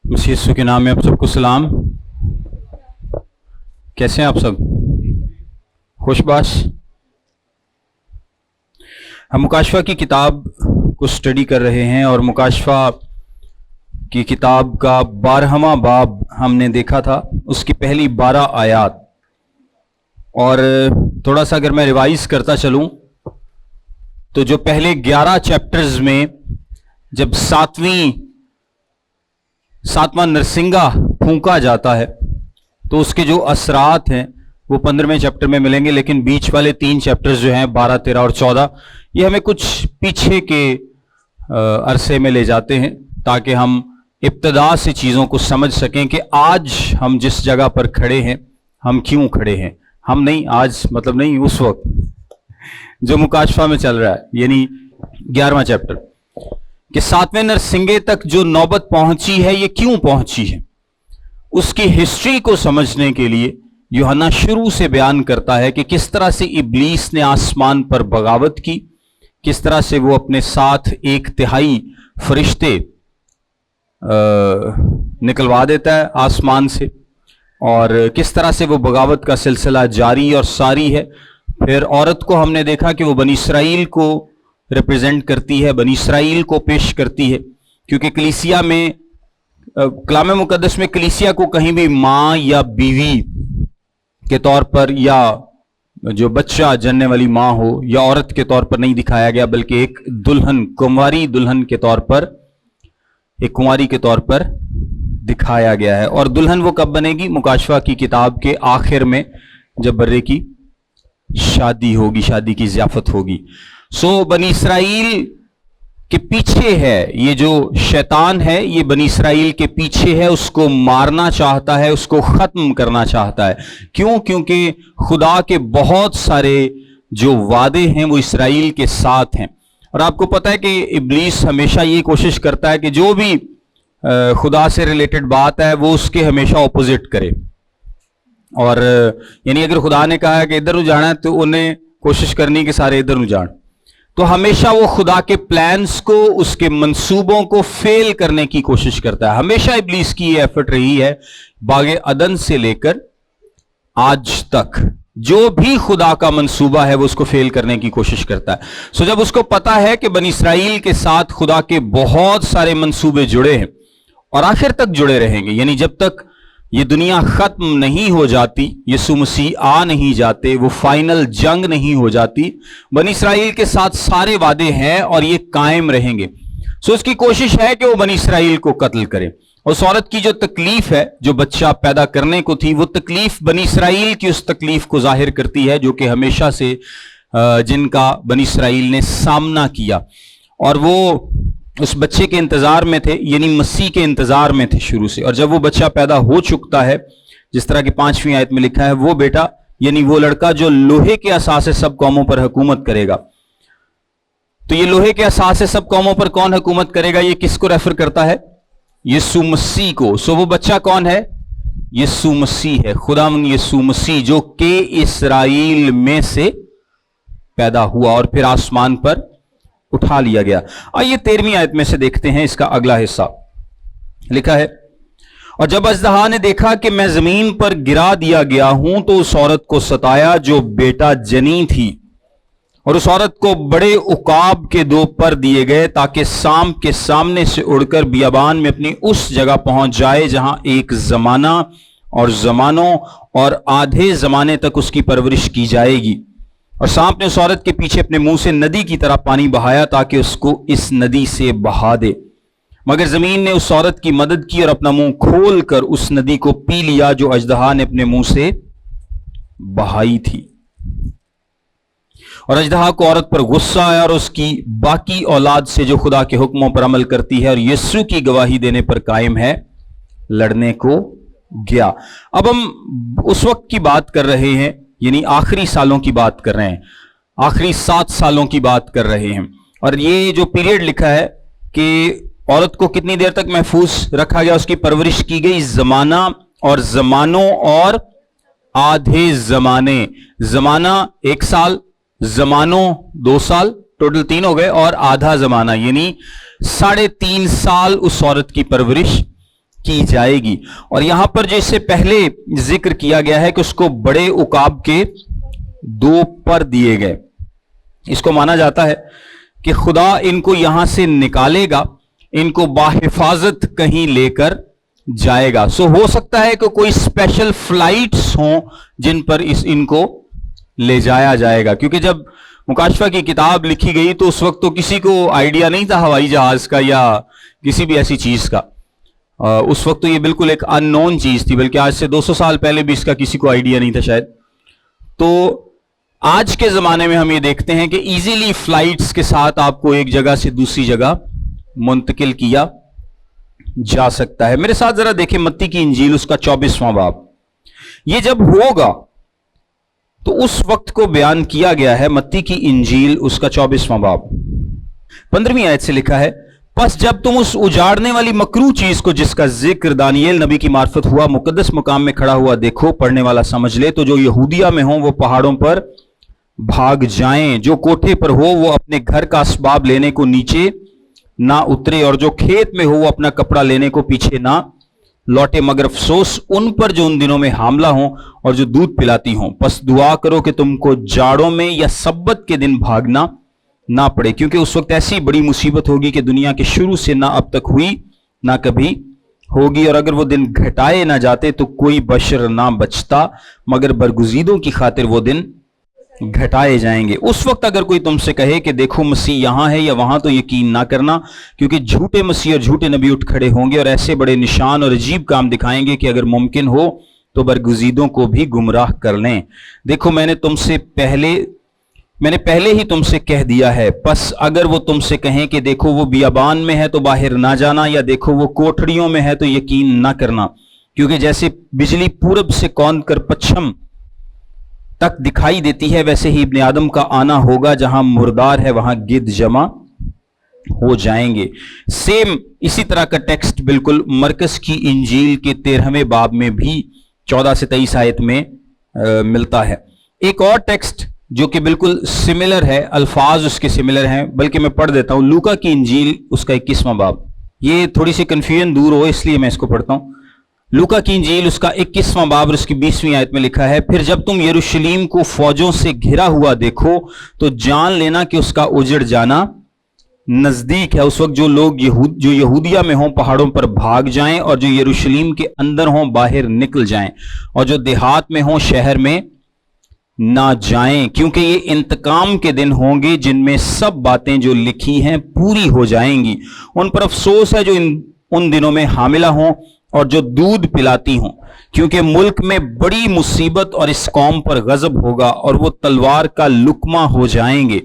मसीह यीशु के नाम में आप सबको सलाम। कैसे हैं आप सब? खुशबाश। हम मुकाशफा की किताब को स्टडी कर रहे हैं और मुकाशफा की किताब का 12वां बाब हमने देखा था, उसकी पहली 12 आयात। और थोड़ा सा अगर मैं रिवाइज करता चलूं तो जो पहले 11 चैप्टर्स में जब सातवां नरसिंगा फूंका जाता है तो उसके जो असरात हैं वो 15वें चैप्टर में मिलेंगे, लेकिन बीच वाले 3 चैप्टर्स जो हैं 12, 13 और 14 ये हमें कुछ पीछे के अरसे में ले जाते हैं ताकि हम इब्तदा से चीज़ों को समझ सकें कि आज हम जिस जगह पर खड़े हैं हम क्यों खड़े हैं। हम नहीं, आज मतलब नहीं, उस वक्त जो मुकाशफा में चल रहा है, यानी 11वां चैप्टर कि 7वें नरसिंगे तक जो नौबत पहुंची है ये क्यों पहुंची है, उसकी हिस्ट्री को समझने के लिए यूहन्ना शुरू से बयान करता है कि किस तरह से इब्लीस ने आसमान पर बगावत की, किस तरह से वो अपने साथ 1/3 फरिश्ते निकलवा देता है आसमान से, और किस तरह से वो बगावत का सिलसिला जारी और सारी है। फिर औरत को हमने देखा कि वो बनी इसराइल को रिप्रेजेंट करती है, बनी इसराइल को पेश करती है, क्योंकि कलीसिया में कलाम मुकद्दस में कलीसिया को कहीं भी माँ या बीवी के तौर पर या जो बच्चा जनने वाली माँ हो या औरत के तौर पर नहीं दिखाया गया, बल्कि एक दुल्हन, कुंवारी दुल्हन के तौर पर, एक कुंवारी के तौर पर दिखाया गया है। और दुल्हन वो कब बनेगी? मुकाशफा की किताब के आखिर में, जब बर्रे की शादी होगी, शादी की ज़ियाफत होगी। सो बनी इसराइल के पीछे है ये जो शैतान है, ये बनी इसराइल के पीछे है, उसको मारना चाहता है, उसको खत्म करना चाहता है। क्यों? क्योंकि खुदा के बहुत सारे जो वादे हैं वो इसराइल के साथ हैं। और आपको पता है कि इब्लीस हमेशा ये कोशिश करता है कि जो भी खुदा से रिलेटेड बात है वो उसके हमेशा ऑपोजिट करे। और यानी अगर खुदा ने कहा है कि इधर जाना है तो उन्हें कोशिश करनी कि सारे इधर जान, तो हमेशा वो खुदा के प्लान्स को, उसके मंसूबों को फेल करने की कोशिश करता है। हमेशा इब्लीस की ये एफर्ट रही है, बागे अदन से लेकर आज तक जो भी खुदा का मंसूबा है वो उसको फेल करने की कोशिश करता है। सो जब उसको पता है कि बनी इसराइल के साथ खुदा के बहुत सारे मंसूबे जुड़े हैं और आखिर तक जुड़े रहेंगे, यानी जब तक ये दुनिया खत्म नहीं हो जाती, यीशु मसीह आ नहीं जाते, वो फाइनल जंग नहीं हो जाती, बनी इसराइल के साथ सारे वादे हैं और ये कायम रहेंगे। सो उसकी कोशिश है कि वो बनी इसराइल को कत्ल करे। उस औरत की जो तकलीफ है, जो बच्चा पैदा करने को थी, वो तकलीफ बनी इसराइल की उस तकलीफ को जाहिर करती है जो कि हमेशा से जिनका बनी इसराइल ने सामना किया, और वो उस बच्चे के इंतजार में थे, यानी मसीह के इंतजार में थे शुरू से। और जब वो बच्चा पैदा हो चुकता है, जिस तरह की 5वीं आयत में लिखा है, वो बेटा यानी वो लड़का जो लोहे के असास से सब कौमों पर हुकूमत करेगा। तो ये लोहे के असास से सब कौमों पर कौन हुकूमत करेगा, ये किसको रेफर करता है? यीशु मसीह को। सो वो बच्चा कौन है? यीशु मसीह है, खुदावंद यीशु मसीह, जो के इस्राएल में से पैदा हुआ और फिर आसमान पर उठा लिया गया। आइए 13वीं आयत में से देखते हैं इसका अगला हिस्सा। लिखा है, और जब अजदहा ने देखा कि मैं जमीन पर गिरा दिया गया हूं तो उस औरत को सताया जो बेटा जनी थी, और उस औरत को बड़े उकाब के 2 पर दिए गए ताकि सांप के सामने से उड़कर बियाबान में अपनी उस जगह पहुंच जाए जहां एक जमाना और जमानों और आधे जमाने तक उसकी परवरिश की जाएगी। और सांप ने उस औरत के पीछे अपने मुंह से नदी की तरह पानी बहाया ताकि उसको इस नदी से बहा दे, मगर जमीन ने उस औरत की मदद की और अपना मुंह खोल कर उस नदी को पी लिया जो अजदहा ने अपने मुंह से बहाई थी। और अजदहा को औरत पर गुस्सा आया और उसकी बाकी औलाद से जो खुदा के हुक्मों पर अमल करती है और यीशु की गवाही देने पर कायम है, लड़ने को गया। अब हम उस वक्त की बात कर रहे हैं, यानी आखिरी सालों की बात कर रहे हैं, आखिरी 7 सालों की बात कर रहे हैं। और ये जो पीरियड लिखा है कि औरत को कितनी देर तक महफूज रखा गया, उसकी परवरिश की गई, जमाना और जमानों और आधे जमाने। जमाना 1 साल, जमानों 2 साल, टोटल 3 हो गए, और आधा जमाना यानी 3.5 साल उस औरत की परवरिश की जाएगी। और यहां पर जो इससे पहले जिक्र किया गया है कि उसको बड़े उकाब के 2 पर दिए गए, इसको माना जाता है कि खुदा इनको यहां से निकालेगा, इनको बाहिफाजत कहीं लेकर जाएगा। सो हो सकता है कि कोई स्पेशल फ्लाइट्स हों जिन पर इनको ले जाया जाएगा, क्योंकि जब मुकाशफा की किताब लिखी गई तो उस वक्त तो किसी को आइडिया नहीं था हवाई जहाज का या किसी भी ऐसी चीज का। उस वक्त तो ये बिल्कुल एक अननोन चीज थी, बल्कि आज से 200 साल पहले भी इसका किसी को आइडिया नहीं था शायद। तो आज के जमाने में हम ये देखते हैं कि इजीली फ्लाइट्स के साथ आपको एक जगह से दूसरी जगह मुंतकिल किया जा सकता है। मेरे साथ जरा देखें मत्ती की इंजील उसका 24वां बाब। ये जब होगा तो उस वक्त को बयान किया गया है। मत्ती की इंजील उसका 24वां बाब 15वीं आयत से लिखा है, बस जब तुम उस उजाड़ने वाली मकरू चीज को जिसका जिक्र दानियेल नबी की मार्फत हुआ मुकद्दस मुकाम में खड़ा हुआ देखो, पढ़ने वाला समझ ले, तो जो यहूदिया में हो वो पहाड़ों पर भाग जाएं, जो कोठे पर हो वो अपने घर का असबाब लेने को नीचे ना उतरे, और जो खेत में हो वो अपना कपड़ा लेने को पीछे ना लौटे, मगर अफसोस उन पर जो उन दिनों में हामला हो और जो दूध पिलाती हो। बस दुआ करो कि तुमको जाड़ों में या सब्बत के दिन भागना ना पड़े, क्योंकि उस वक्त ऐसी बड़ी मुसीबत होगी कि दुनिया के शुरू से ना अब तक हुई ना कभी होगी। और अगर वो दिन घटाए ना जाते तो कोई बशर ना बचता, मगर बरगुजीदों की खातिर वो दिन घटाए जाएंगे। उस वक्त अगर कोई तुमसे कहे कि देखो मसीह यहां है या वहां, तो यकीन ना करना, क्योंकि झूठे मसीह और झूठे नबी उठ खड़े होंगे और ऐसे बड़े निशान और अजीब काम दिखाएंगे कि अगर मुमकिन हो तो बरगुजीदों को भी गुमराह कर लें। देखो मैंने पहले ही तुमसे कह दिया है, बस अगर वो तुमसे कहें कि देखो वो बियाबान में है तो बाहर ना जाना, या देखो वो कोठड़ियों में है, तो यकीन ना करना, क्योंकि जैसे बिजली पूरब से कौंद कर पश्चिम तक दिखाई देती है, वैसे ही इब्ने आदम का आना होगा। जहां मुर्दार है वहां गिद्ध जमा हो जाएंगे। सेम इसी तरह का टेक्स्ट बिल्कुल मरकस की इंजील के 13वें बाब में भी 14 से 23 आयत में मिलता है। एक और टेक्स्ट जो कि बिल्कुल सिमिलर है, अल्फाज उसके सिमिलर हैं, बल्कि मैं पढ़ देता हूं। लूका की इंजील उसका 21वां बाब, ये थोड़ी सी कंफ्यूजन दूर हो इसलिए मैं इसको पढ़ता हूं। लूका की इंजील उसका 21वां बाब और उसकी 20वीं आयत में लिखा है, फिर जब तुम यरूशलेम को फौजों से घिरा हुआ देखो तो जान लेना कि उसका उजड़ जाना नजदीक है। उस वक्त जो लोग जो यहूदिया में हों पहाड़ों पर भाग जाएं, और जो यरूशलेम के अंदर हों बाहर निकल जाएं, और जो देहात में हों शहर में ना जाएं, क्योंकि ये इंतकाम के दिन होंगे जिनमें सब बातें जो लिखी हैं पूरी हो जाएंगी। उन पर अफसोस है जो उन दिनों में हामिला हों और जो दूध पिलाती हों, क्योंकि मुल्क में बड़ी मुसीबत और इस कौम पर गजब होगा, और वो तलवार का लुकमा हो जाएंगे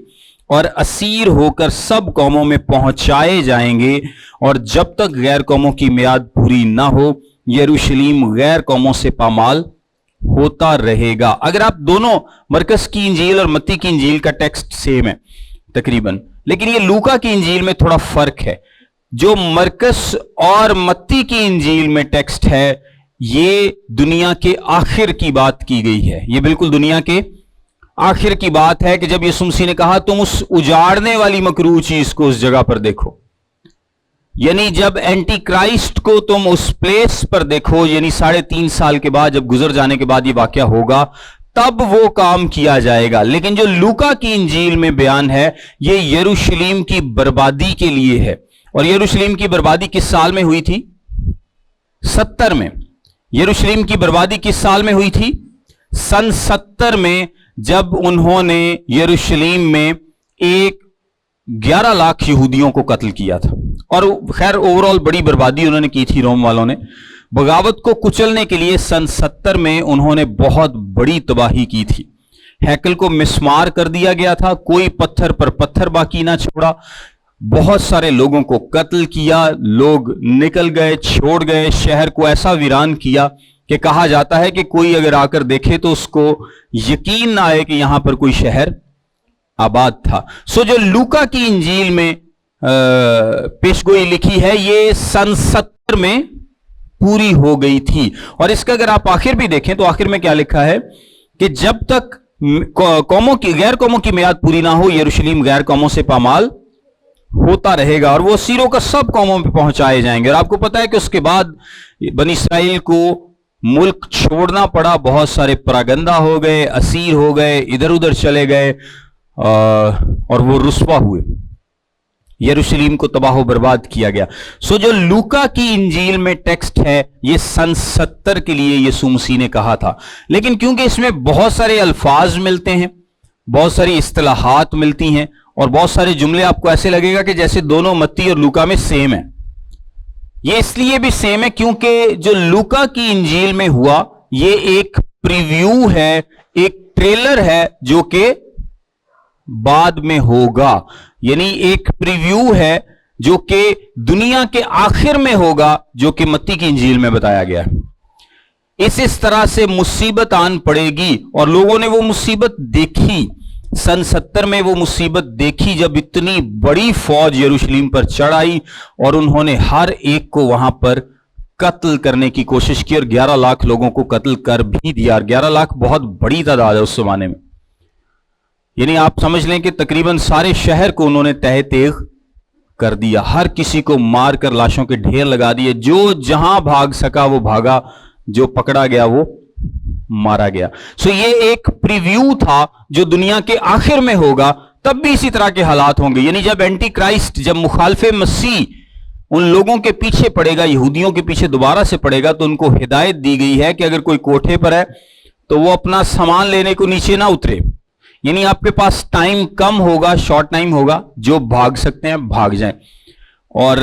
और असीर होकर सब कौमों में पहुंचाए जाएंगे। और जब तक गैर कौमों की मियाद पूरी ना हो यरूशलेम गैर कौमों से पामाल होता रहेगा। अगर आप दोनों मरकस की इंजील और मत्ती की इंजील का टेक्स्ट सेम है तकरीबन, लेकिन ये लूका की इंजील में थोड़ा फर्क है। जो मरकस और मत्ती की इंजील में टेक्स्ट है, ये दुनिया के आखिर की बात की गई है। ये बिल्कुल दुनिया के आखिर की बात है कि जब यीशु मसीह ने कहा तुम उस उजाड़ने वाली मकरूह चीज को उस जगह पर देखो, यानी जब एंटी क्राइस्ट को तुम उस प्लेस पर देखो, यानी 3.5 साल के बाद जब गुजर जाने के बाद ये वाकया होगा, तब वो काम किया जाएगा। लेकिन जो लूका की इंजील में बयान है ये यरूशलेम की बर्बादी के लिए है। और यरूशलेम की बर्बादी किस साल में हुई थी? 70 में। यरूशलेम की बर्बादी किस साल में हुई थी? सन 70 में, जब उन्होंने यरूशलेम में 11 लाख यहूदियों को कत्ल किया था। और खैर ओवरऑल बड़ी बर्बादी उन्होंने की थी रोम वालों ने। बगावत को कुचलने के लिए सन 70 में उन्होंने बहुत बड़ी तबाही की थी। हैकल को मिस्मार कर दिया गया था, कोई पत्थर पर पत्थर बाकी ना छोड़ा, बहुत सारे लोगों को कत्ल किया, लोग निकल गए, छोड़ गए, शहर को ऐसा वीरान किया कि कहा जाता है कि कोई अगर आकर देखे तो उसको यकीन ना आए कि यहां पर कोई शहर आबाद था। सो जो लूका की इंजील में पेशगोई लिखी है ये सन 70 में पूरी हो गई थी। और इसका अगर आप आखिर भी देखें तो आखिर में क्या लिखा है कि जब तक गैर कौमों की मियाद पूरी ना हो यरूशलेम गैर कौमों से पामाल होता रहेगा और वो असीरों का सब कौमों पे पहुंचाए जाएंगे। और आपको पता है कि उसके बाद बनी इसराइल को मुल्क छोड़ना पड़ा, बहुत सारे परागंदा हो गए, असीर हो गए, इधर उधर चले गए और वो रुस्वा हुए, यरूशलेम को तबाह बर्बाद किया गया। सो जो लूका की इंजील में टेक्स्ट है ये सन 70 के लिए यीशु मसीह ने कहा था, लेकिन क्योंकि इसमें बहुत सारे अल्फाज मिलते हैं, बहुत सारी इस्तिलाहात मिलती हैं और बहुत सारे जुमले आपको ऐसे लगेगा कि जैसे दोनों मत्ती और लूका में सेम है। ये इसलिए भी सेम है क्योंकि जो लूका की इंजील में हुआ ये एक प्रीव्यू है, एक ट्रेलर है जो कि बाद में होगा, यानी एक प्रीव्यू है जो कि दुनिया के आखिर में होगा, जो कि मत्ती की इंजील में बताया गया है। इस तरह से मुसीबत आन पड़ेगी और लोगों ने वो मुसीबत देखी। सन 70 में वो मुसीबत देखी जब इतनी बड़ी फौज यरूशलेम पर चढ़ आई और उन्होंने हर एक को वहां पर कत्ल करने की कोशिश की और 11 लाख लोगों को कत्ल कर भी दिया। 11 लाख बहुत बड़ी तादाद है उस जमाने में, यानी आप समझ लें कि तकरीबन सारे शहर को उन्होंने तह तेग कर दिया, हर किसी को मारकर लाशों के ढेर लगा दिए। जो जहां भाग सका वो भागा, जो पकड़ा गया वो मारा गया। सो ये एक प्रीव्यू था जो दुनिया के आखिर में होगा, तब भी इसी तरह के हालात होंगे। यानी जब एंटी क्राइस्ट, जब मुखालफे मसीह उन लोगों के पीछे पड़ेगा, यहूदियों के पीछे दोबारा से पड़ेगा, तो उनको हिदायत दी गई है कि अगर कोई कोठे पर है तो वो अपना सामान लेने को नीचे ना उतरे, यानी आपके पास टाइम कम होगा, शॉर्ट टाइम होगा, जो भाग सकते हैं भाग जाएं। और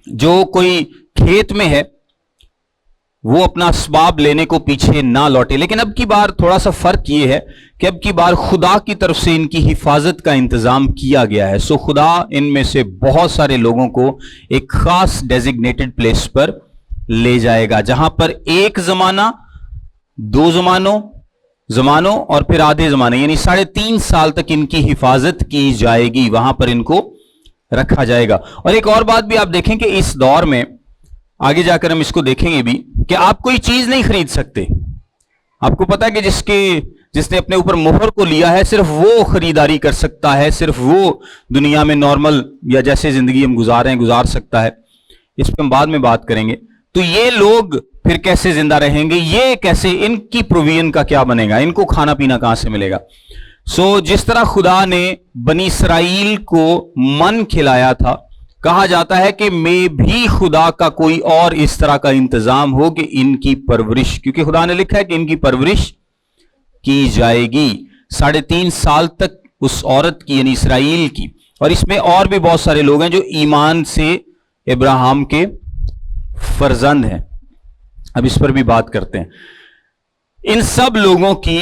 जो कोई खेत में है वो अपना असबाब लेने को पीछे ना लौटे। लेकिन अब की बार थोड़ा सा फर्क ये है कि अब की बार खुदा की तरफ से इनकी हिफाजत का इंतजाम किया गया है। सो खुदा इनमें से बहुत सारे लोगों को एक खास डेजिग्नेटेड प्लेस पर ले जाएगा, जहां पर एक जमाना, 2 जमानों और फिर आधे जमाने, यानी 3.5 साल तक इनकी हिफाजत की जाएगी, वहां पर इनको रखा जाएगा। और एक और बात भी आप देखें कि इस दौर में, आगे जाकर हम इसको देखेंगे भी, कि आप कोई चीज नहीं खरीद सकते। आपको पता है कि जिसने अपने ऊपर मोहर को लिया है सिर्फ वो खरीदारी कर सकता है, सिर्फ वो दुनिया में नॉर्मल या जैसे जिंदगी हम गुजार सकता है। इस पर हम बाद में बात करेंगे। तो ये लोग फिर कैसे जिंदा रहेंगे, ये कैसे, इनकी प्रोविजन का क्या बनेगा, इनको खाना पीना कहां से मिलेगा। सो जिस तरह खुदा ने बनी इसराइल को मन खिलाया था, कहा जाता है कि मैं भी खुदा का कोई और इस तरह का इंतजाम हो कि इनकी परवरिश, क्योंकि खुदा ने लिखा है कि इनकी परवरिश की जाएगी 3.5 साल तक उस औरत की, यानी इसराइल की। और इसमें और भी बहुत सारे लोग हैं जो ईमान से इब्राहिम के फर्जंद हैं, अब इस पर भी बात करते हैं। इन सब लोगों की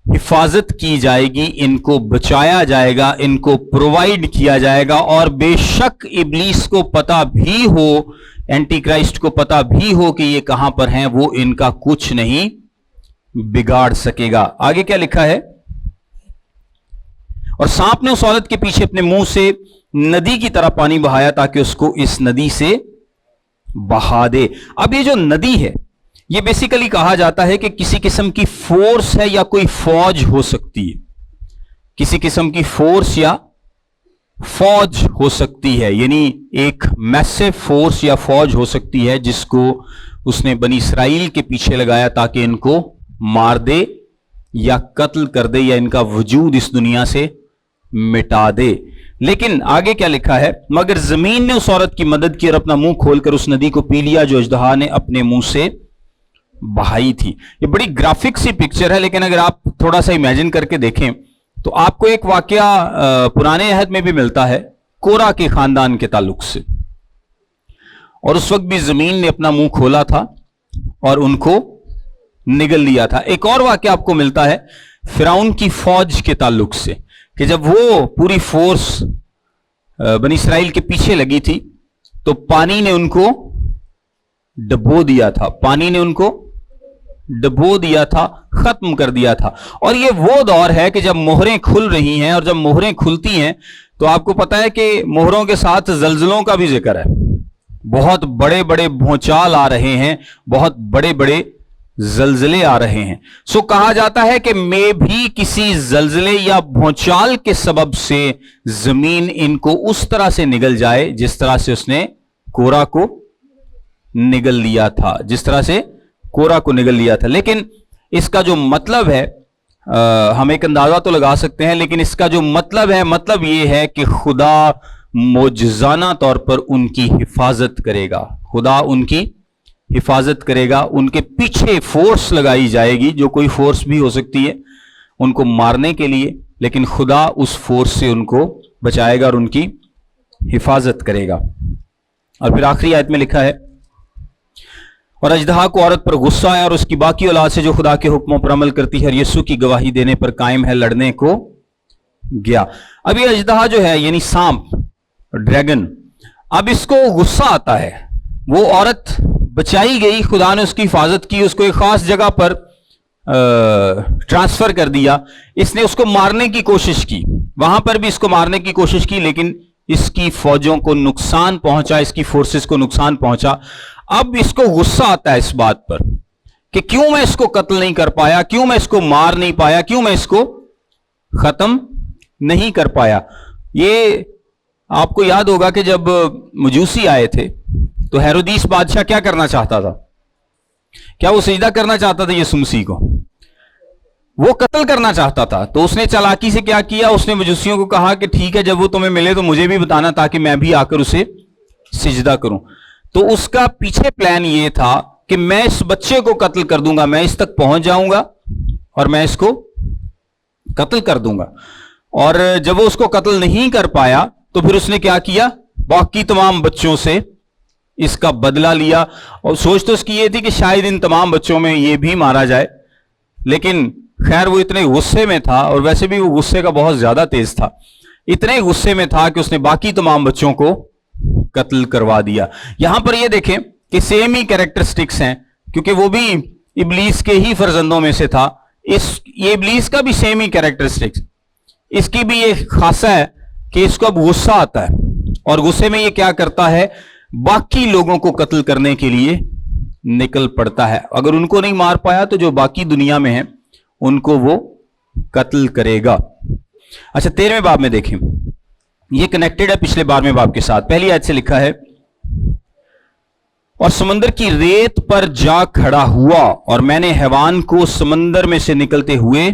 हिफाजत की जाएगी, इनको बचाया जाएगा, इनको प्रोवाइड किया जाएगा। और बेशक इब्लीस को पता भी हो, एंटी क्राइस्ट को पता भी हो कि ये कहां पर हैं, वो इनका कुछ नहीं बिगाड़ सकेगा। आगे क्या लिखा है, और सांप ने उस औरत के पीछे अपने मुंह से नदी की तरह पानी बहाया ताकि उसको इस नदी से बहा दे। अब ये जो नदी है, ये बेसिकली कहा जाता है कि किसी किस्म की फोर्स है या कोई फौज हो सकती है, किसी किस्म की फोर्स या फौज हो सकती है, यानी एक मैसिव फोर्स या फौज हो सकती है जिसको उसने बनी इसराइल के पीछे लगाया ताकि इनको मार दे या कत्ल कर दे या इनका वजूद इस दुनिया से मिटा दे। लेकिन आगे क्या लिखा है, मगर जमीन ने उस औरत की मदद की और अपना मुंह खोलकर उस नदी को पी लिया जो अजदहा ने अपने मुंह से बहाई थी। ये बड़ी ग्राफिक सी पिक्चर है, लेकिन अगर आप थोड़ा सा इमेजिन करके देखें तो आपको एक वाकया पुराने अहद में भी मिलता है कोरा के खानदान के ताल्लुक से। और उस वक्त भी जमीन ने अपना मुंह खोला था और उनको निगल लिया था। एक और वाकया आपको मिलता है फिरौन की फौज के ताल्लुक से, कि जब वो पूरी फोर्स बनी इसराइल के पीछे लगी थी तो पानी ने उनको डबो दिया था, पानी ने उनको डबो दिया था, खत्म कर दिया था। और ये वो दौर है कि जब मोहरें खुल रही हैं, और जब मोहरें खुलती हैं तो आपको पता है कि मोहरों के साथ जल्जलों का भी जिक्र है। बहुत बड़े बड़े भूचाल आ रहे हैं, बहुत बड़े बड़े زلزلے آ رہے ہیں. سو کہا جاتا ہے کہ میں بھی کسی زلزلے یا بھونچال کے سبب سے زمین ان کو اس طرح سے نگل جائے جس طرح سے اس نے کورا کو نگل لیا تھا, جس طرح سے کورا کو نگل لیا تھا. لیکن اس کا جو مطلب ہے, ہم ایک اندازہ تو لگا سکتے ہیں, لیکن اس کا جو مطلب ہے, مطلب یہ ہے کہ خدا معجزانہ طور پر ان کی حفاظت کرے گا. خدا ان کی حفاظت کرے گا. ان کے پیچھے فورس لگائی جائے گی, جو کوئی فورس بھی ہو سکتی ہے ان کو مارنے کے لیے, لیکن خدا اس فورس سے ان کو بچائے گا اور ان کی حفاظت کرے گا. اور پھر آخری آیت میں لکھا ہے, اور اژدہا کو عورت پر غصہ آیا اور اس کی باقی اولاد سے جو خدا کے حکموں پر عمل کرتی ہے اور یسوع کی گواہی دینے پر قائم ہے, لڑنے کو گیا. اب یہ اژدہا جو ہے یعنی سانپ, ڈریگن, اب اس کو غصہ آتا ہے. وہ عورت بچائی گئی, خدا نے اس کی حفاظت کی, اس کو ایک خاص جگہ پر ٹرانسفر کر دیا. اس نے اس کو مارنے کی کوشش کی, وہاں پر بھی اس کو مارنے کی کوشش کی, لیکن اس کی فوجوں کو نقصان پہنچا, اس کی فورسز کو نقصان پہنچا. اب اس کو غصہ آتا ہے اس بات پر کہ کیوں میں اس کو قتل نہیں کر پایا, کیوں میں اس کو مار نہیں پایا, کیوں میں اس کو ختم نہیں کر پایا. یہ آپ کو یاد ہوگا کہ جب مجوسی آئے تھے تو ہیرودیس بادشاہ کیا کرنا چاہتا تھا؟ کیا وہ سجدہ کرنا چاہتا تھا یسوع مسیح کو؟ وہ قتل کرنا چاہتا تھا. تو اس نے چالاکی سے کیا کیا, اس نے مجوسیوں کو کہا کہ ٹھیک ہے, جب وہ تمہیں ملے تو مجھے بھی بتانا تاکہ میں بھی آ کر اسے سجدہ کروں. تو اس کا پیچھے پلان یہ تھا کہ میں اس بچے کو قتل کر دوں گا, میں اس تک پہنچ جاؤں گا اور میں اس کو قتل کر دوں گا. اور جب وہ اس کو قتل نہیں کر پایا تو پھر اس نے کیا کیا, باقی تمام بچوں سے اس کا بدلہ لیا. اور سوچ تو اس کی یہ تھی کہ شاید ان تمام بچوں میں یہ بھی مارا جائے, لیکن خیر وہ اتنے غصے میں تھا, اور ویسے بھی وہ غصے کا بہت زیادہ تیز تھا, اتنے غصے میں تھا کہ اس نے باقی تمام بچوں کو قتل کروا دیا. یہاں پر یہ دیکھیں کہ سیم ہی کیریکٹرسٹکس ہیں, کیونکہ وہ بھی ابلیس کے ہی فرزندوں میں سے تھا. یہ ابلیس کا بھی سیم ہی کیریکٹرسٹکس, اس کی بھی یہ خاصہ ہے کہ اس کو اب غصہ آتا ہے, اور غصے میں یہ کیا کرتا ہے, باقی لوگوں کو قتل کرنے کے لیے نکل پڑتا ہے. اگر ان کو نہیں مار پایا تو جو باقی دنیا میں ہیں ان کو وہ قتل کرے گا. اچھا 13ویں باب میں دیکھیں, یہ کنیکٹڈ ہے پچھلے 12ویں باب کے ساتھ. پہلی آیت سے لکھا ہے, اور سمندر کی ریت پر جا کھڑا ہوا اور میں نے حیوان کو سمندر میں سے نکلتے ہوئے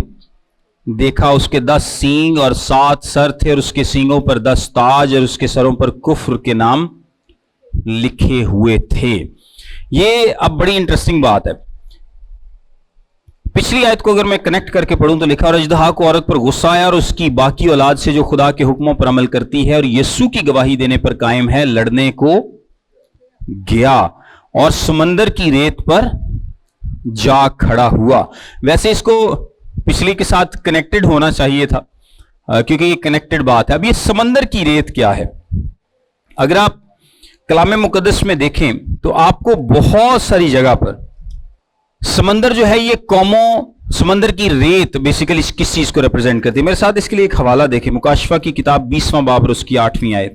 دیکھا. اس کے 10 سینگ اور 7 سر تھے, اور اس کے سینگوں پر 10 تاج, اور اس کے سروں پر کفر کے نام لکھے ہوئے تھے. یہ اب بڑی انٹرسٹنگ بات ہے. پچھلی آیت کو اگر میں کنیکٹ کر کے پڑھوں تو لکھا, اور اژدہا کو عورت پر غصہ آیا اور اس کی باقی اولاد سے جو خدا کے حکموں پر عمل کرتی ہے اور یسوع کی گواہی دینے پر قائم ہے, لڑنے کو گیا اور سمندر کی ریت پر جا کھڑا ہوا. ویسے اس کو پچھلی کے ساتھ کنیکٹڈ ہونا چاہیے تھا, کیونکہ یہ کنیکٹڈ بات ہے. اب یہ سمندر کی ریت کیا ہے؟ اگر آپ کلام مقدس میں دیکھیں تو آپ کو بہت ساری جگہ پر سمندر جو ہے, یہ قوموں, سمندر کی ریت بیسیکلی کس چیز کو ریپرزینٹ کرتی ہے. میرے ساتھ اس کے لیے ایک حوالہ دیکھیں, مکاشفہ کی کتاب 20واں باب اور اس کی 8ویں آیت.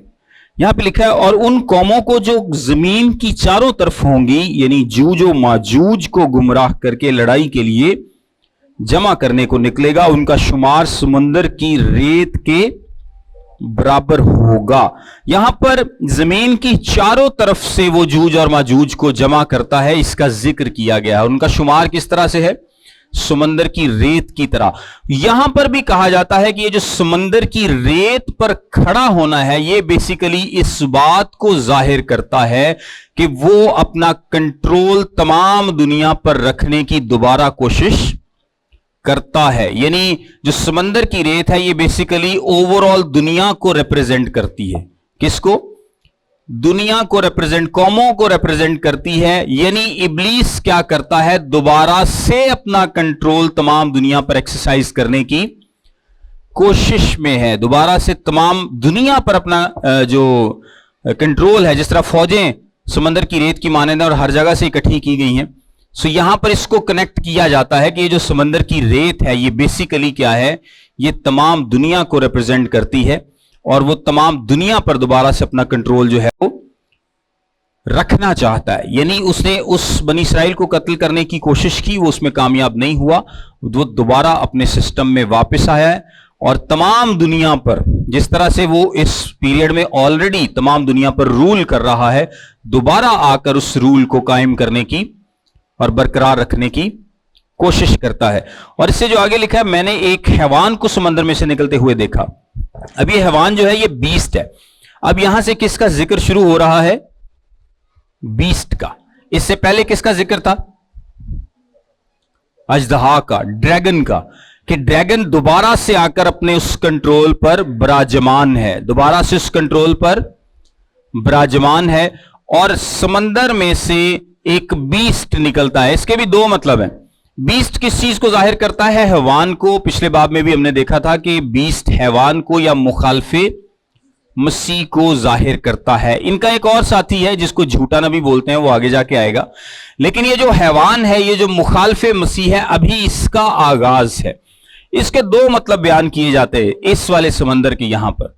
یہاں پہ لکھا ہے, اور ان قوموں کو جو زمین کی چاروں طرف ہوں گی, یعنی جوج و ماجوج کو گمراہ کر کے لڑائی کے لیے جمع کرنے کو نکلے گا, ان کا شمار سمندر کی ریت کے برابر ہوگا. یہاں پر زمین کی چاروں طرف سے وہ جوج اور ماجوج کو جمع کرتا ہے, اس کا ذکر کیا گیا ہے. ان کا شمار کس طرح سے ہے؟ سمندر کی ریت کی طرح. یہاں پر بھی کہا جاتا ہے کہ یہ جو سمندر کی ریت پر کھڑا ہونا ہے, یہ بیسیکلی اس بات کو ظاہر کرتا ہے کہ وہ اپنا کنٹرول تمام دنیا پر رکھنے کی دوبارہ کوشش کرتا ہے. یعنی جو سمندر کی ریت ہے یہ بیسیکلی اوور آل دنیا کو ریپرزینٹ کرتی ہے. کس کو؟ دنیا کو ریپرزینٹ, قوموں کو ریپرزینٹ کرتی ہے. یعنی ابلیس کیا کرتا ہے, دوبارہ سے اپنا کنٹرول تمام دنیا پر ایکسرسائز کرنے کی کوشش میں ہے, دوبارہ سے تمام دنیا پر اپنا جو کنٹرول ہے, جس طرح فوجیں سمندر کی ریت کی مانند اور ہر جگہ سے اکٹھی کی گئی ہیں. سو یہاں پر اس کو کنیکٹ کیا جاتا ہے کہ یہ جو سمندر کی ریت ہے یہ بیسیکلی کیا ہے, یہ تمام دنیا کو ریپرزینٹ کرتی ہے, اور وہ تمام دنیا پر دوبارہ سے اپنا کنٹرول جو ہے وہ रखना चाहता है। यानी उसने उस बनी इसराइल को कत्ल करने की कोशिश की, वो उसमें कामयाब नहीं हुआ, वो दोबारा अपने सिस्टम में वापस आया है और तमाम दुनिया पर, जिस तरह से वो इस पीरियड में ऑलरेडी तमाम दुनिया पर रूल कर रहा है, दोबारा आकर उस रूल को कायम करने की और बरकरार रखने की कोशिश करता है। और इससे जो आगे लिखा है, मैंने एक हैवान को समंदर में से निकलते हुए देखा। अब ये हैवान जो है ये बीस्ट है। अब यहां से किसका जिक्र शुरू हो रहा है? बीस्ट का। इससे पहले किसका जिक्र था? अजदहा का, ड्रैगन का, कि ड्रैगन दोबारा से आकर अपने उस कंट्रोल पर विराजमान है, दोबारा से उस कंट्रोल पर विराजमान है। और समंदर में से एक बीस्ट निकलता है। इसके भी दो मतलब हैं। बीस्ट किस चीज को जाहिर करता है? हैवान को। पिछले बाब में भी हमने देखा था कि बीस्ट हैवान को या मुखालफे मसीह को जाहिर करता है। इनका एक और साथी है जिसको झूठा नबी बोलते हैं, वो आगे जाके आएगा। लेकिन ये जो हैवान है, ये जो मुखालफे मसीह है, अभी इसका आगाज है। इसके दो मतलब बयान किए जाते हैं इस वाले समंदर के यहां पर।